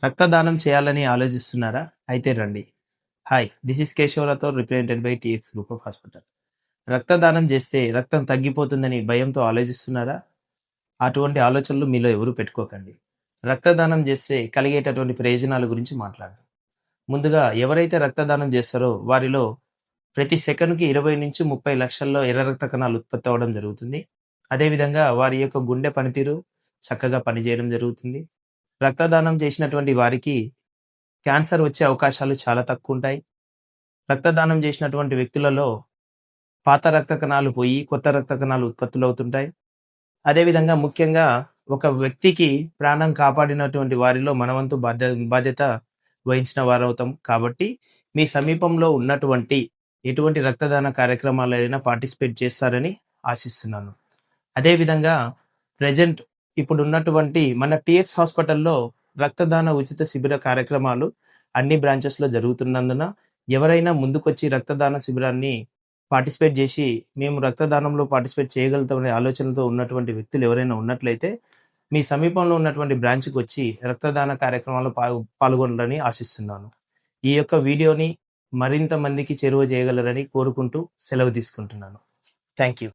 రక్తదానం చేయాలని ఆలోచిస్తున్నారా? అయితే రండి. Hi! This is కేశవరాథోర్ represented by TX group of hospital. రక్తదానం చేస్తే రక్తం తగ్గిపోతుందని భయంతో ఆలోచిస్తున్నారా? అటువంటి ఆలోచనలు మీలో ఎవరు పెట్టుకోకండి. రక్తదానం చేస్తే కలిగేటటువంటి ప్రయోజనాల గురించి మాట్లాడదాం. ముందుగా ఎవరైతే రక్తదానం చేస్తారో వారిలో ప్రతి సెకనుకి 20-30 లక్షల్లో ఎర్ర రక్త కణాలు ఉత్పత్తి అవ్వడం జరుగుతుంది. అదేవిధంగా వారి యొక్క గుండె పనితీరు చక్కగా పనిచేయడం జరుగుతుంది. రక్తదానం చేసినటువంటి వారికి క్యాన్సర్ వచ్చే అవకాశాలు చాలా తక్కువుంటాయి. రక్తదానం చేసినటువంటి వ్యక్తులలో పాత రక్త కణాలు పోయి కొత్త రక్త కణాలు ఉత్పత్తులవుతుంటాయి. అదేవిధంగా ముఖ్యంగా ఒక వ్యక్తికి ప్రాణం కాపాడినటువంటి వారిలో మనవంతు బాధ్యత వహించిన వారవుతాం. కాబట్టి మీ సమీపంలో ఉన్నటువంటి ఎటువంటి రక్తదాన కార్యక్రమాలైనా పార్టిసిపేట్ చేస్తారని ఆశిస్తున్నాను. అదేవిధంగా ప్రెజెంట్ ఇప్పుడున్నటువంటి మన టీఎక్స్ హాస్పిటల్‌లో రక్తదాన ఉచిత శిబిర కార్యక్రమాలు అన్ని బ్రాంచెస్‌లో జరుగుతున్నందున ఎవరైనా ముందుకొచ్చి రక్తదాన శిబిరాన్ని పార్టిసిపేట్ జేసి, మేము రక్తదానంలో పార్టిసిపేట్ చేయగలుగుతామనే ఆలోచనతో ఉన్నటువంటి వ్యక్తులు ఎవరైనా ఉన్నట్లయితే, మీ సమీపంలో ఉన్నటువంటి బ్రాంచ్‌కొచ్చి రక్తదాన కార్యక్రమాల్లో పాల్గొనాలని ఆశిస్తున్నాను. ఈ యొక్క వీడియోని మరింత మందికి చేరువ చేయగలరని కోరుకుంటూ సెలవు తీసుకుంటున్నాను. Thank you.